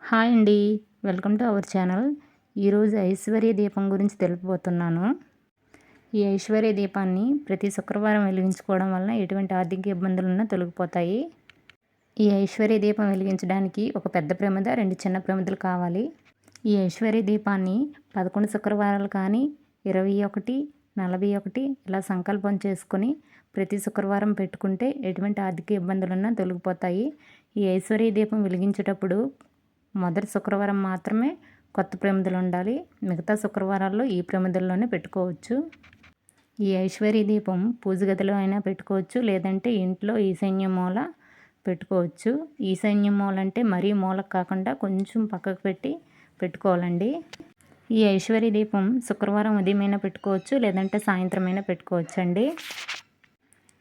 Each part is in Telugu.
హాయ్ అండి. Welcome to our channel. ఈరోజు ఐశ్వర్య దీపం గురించి తెలుపబోతున్నాను. ఈ ఐశ్వర్య దీపాన్ని ప్రతి శుక్రవారం వెలిగించుకోవడం వలన ఎటువంటి ఆర్థిక ఇబ్బందులున్నా తొలగిపోతాయి. ఈ ఐశ్వర్య దీపం వెలిగించడానికి ఒక పెద్ద ప్రమిద, 2 చిన్న ప్రమిదలు కావాలి. ఈ ఐశ్వర్య దీపాన్ని 11 శుక్రవారాలు కానీ 21, 41 ఇలా సంకల్పం చేసుకొని ప్రతి శుక్రవారం పెట్టుకుంటే ఎటువంటి ఆర్థిక ఇబ్బందులున్నా తొలగిపోతాయి. ఈ ఐశ్వర్య దీపం వెలిగించేటప్పుడు మొదటి శుక్రవారం మాత్రమే కొత్త ప్రమిదలు ఉండాలి. మిగతా శుక్రవారాల్లో ఈ ప్రమిదల్లోనే పెట్టుకోవచ్చు. ఈ ఐశ్వర్య దీపం పూజ గదిలో అయినా పెట్టుకోవచ్చు, లేదంటే ఇంట్లో ఈశాన్య మూల పెట్టుకోవచ్చు. ఈశాన్య మూల అంటే మరీ మూలకు కాకుండా కొంచెం పక్కకు పెట్టుకోవాలండి. ఈ ఐశ్వర్య దీపం శుక్రవారం ఉదయమైనా పెట్టుకోవచ్చు, లేదంటే సాయంత్రమైనా పెట్టుకోవచ్చండి.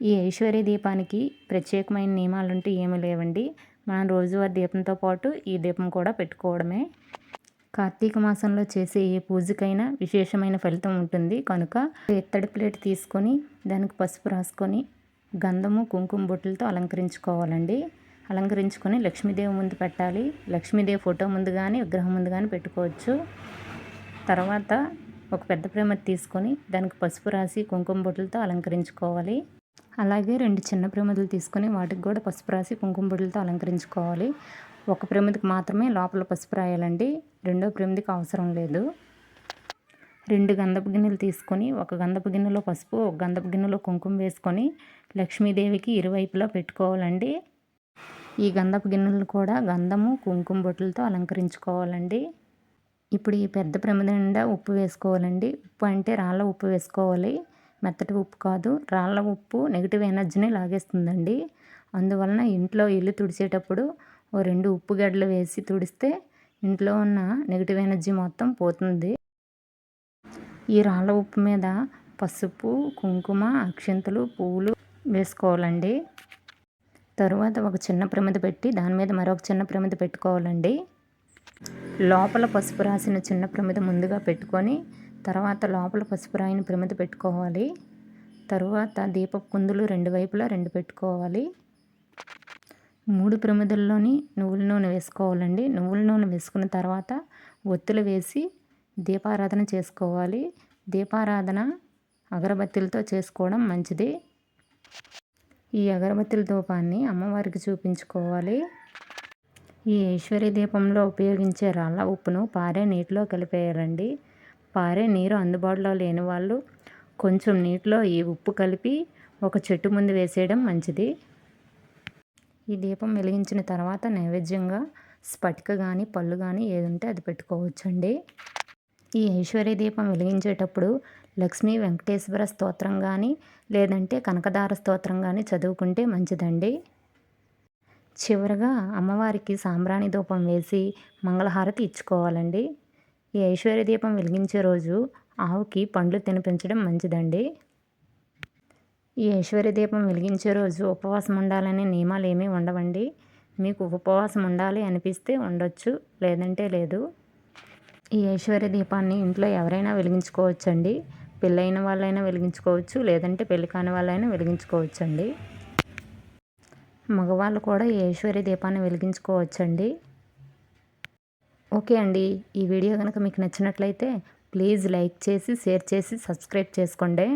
ఈ ఐశ్వర్య దీపానికి ప్రత్యేకమైన నియమాలుంటూ ఏమీ లేవండి. మనం రోజువారీ దీపంతో పాటు ఈ దీపం కూడా పెట్టుకోవడమే. కార్తీక మాసంలో చేసే ఏ పూజకైనా విశేషమైన ఫలితం ఉంటుంది కనుక ఇత్తడి ప్లేట్ తీసుకొని దానికి పసుపు రాసుకొని గంధము, కుంకుమ బొట్టులతో అలంకరించుకోవాలండి. అలంకరించుకొని లక్ష్మీదేవి ముందు పెట్టాలి. లక్ష్మీదేవి ఫోటో ముందు కానీ విగ్రహం ముందు కానీ పెట్టుకోవచ్చు. తర్వాత ఒక పెద్ద ప్రమిద తీసుకొని దానికి పసుపు రాసి కుంకుమ బొట్టులతో అలంకరించుకోవాలి. అలాగే 2 చిన్న ప్రమిదలు తీసుకొని వాటికి కూడా పసుపు రాసి కుంకుమ బొట్టులతో అలంకరించుకోవాలి. ఒక ప్రమిదకి మాత్రమే లోపల పసుపు రాయాలండి, రెండో ప్రమిదకి అవసరం లేదు. 2 గంధపు గిన్నెలు తీసుకొని ఒక గంధపు గిన్నెలో పసుపు, ఒక గంధపు గిన్నెలో కుంకుమ వేసుకొని లక్ష్మీదేవికి ఇరువైపులా పెట్టుకోవాలండి. ఈ గంధపు గిన్నెలు కూడా గంధము, కుంకుమ బొట్టులతో అలంకరించుకోవాలండి. ఇప్పుడు ఈ పెద్ద ప్రమిద నిండా ఉప్పు వేసుకోవాలండి. ఉప్పు అంటే రాళ్ళ ఉప్పు వేసుకోవాలి, మెత్తటి ఉప్పు కాదు. రాళ్ళ ఉప్పు నెగిటివ్ ఎనర్జీని లాగేస్తుందండి. అందువలన ఇంట్లో ఇల్లు తుడిచేటప్పుడు ఓ 2 ఉప్పు గడ్డలు వేసి తుడిస్తే ఇంట్లో ఉన్న నెగిటివ్ ఎనర్జీ మొత్తం పోతుంది. ఈ రాళ్ళ ఉప్పు మీద పసుపు, కుంకుమ, అక్షింతలు, పువ్వులు వేసుకోవాలండి. తరువాత ఒక చిన్న ప్రమిద పెట్టి దాని మీద మరొక చిన్న ప్రమిద పెట్టుకోవాలండి. లోపల పసుపు రాసిన చిన్న ప్రమిద ముందుగా పెట్టుకొని తర్వాత లోపల పసుపు రాయిన ప్రమిద పెట్టుకోవాలి. తరువాత దీపపు కుందులు 2 వైపులా 2 పెట్టుకోవాలి. 3 ప్రమిదల్లోని నువ్వుల నూనె వేసుకోవాలండి. నువ్వుల నూనె వేసుకున్న తర్వాత ఒత్తులు వేసి దీపారాధన చేసుకోవాలి. దీపారాధన అగరబత్తులతో చేసుకోవడం మంచిది. ఈ అగరబత్తుల ధూపాన్ని అమ్మవారికి చూపించుకోవాలి. ఈ ఐశ్వర్య దీపంలో ఉపయోగించే రాళ్ళ ఉప్పును పారే నీటిలో కలిపేయాలండి. పారే నీరు అందుబాటులో లేని వాళ్ళు కొంచెం నీటిలో ఈ ఉప్పు కలిపి ఒక చెట్టు ముందు వేసేయడం మంచిది. ఈ దీపం వెలిగించిన తర్వాత నైవేద్యంగా స్ఫటిక కానీ పళ్ళు కానీ ఏది ఉంటే అది పెట్టుకోవచ్చండి. ఈ ఐశ్వర్య దీపం వెలిగించేటప్పుడు లక్ష్మీ వెంకటేశ్వర స్తోత్రం కానీ లేదంటే కనకదార స్తోత్రం కానీ చదువుకుంటే మంచిదండి. చివరగా అమ్మవారికి సాంబ్రాణి ధూపం వేసి మంగళహారతి ఇచ్చుకోవాలండి. ఈ ఐశ్వర్య దీపం వెలిగించే రోజు ఆవుకి పండ్లు తినిపించడం మంచిదండి. ఈ ఐశ్వర్య దీపం వెలిగించే రోజు ఉపవాసం ఉండాలనే నియమాలు ఏమీ ఉండవండి. మీకు ఉపవాసం ఉండాలి అనిపిస్తే ఉండొచ్చు, లేదంటే లేదు. ఈ ఐశ్వర్య దీపాన్ని ఇంట్లో ఎవరైనా వెలిగించుకోవచ్చండి. పెళ్ళైన వాళ్ళైనా వెలిగించుకోవచ్చు, లేదంటే పెళ్ళి కాని వాళ్ళైనా వెలిగించుకోవచ్చండి. మగవాళ్ళు కూడా ఈ ఐశ్వర్య దీపాన్ని వెలిగించుకోవచ్చండి. ఓకే అండి. ఈ వీడియో కనుక మీకు నచ్చినట్లయితే ప్లీజ్ లైక్ చేసి, షేర్ చేసి, సబ్స్క్రైబ్ చేసుకోండి.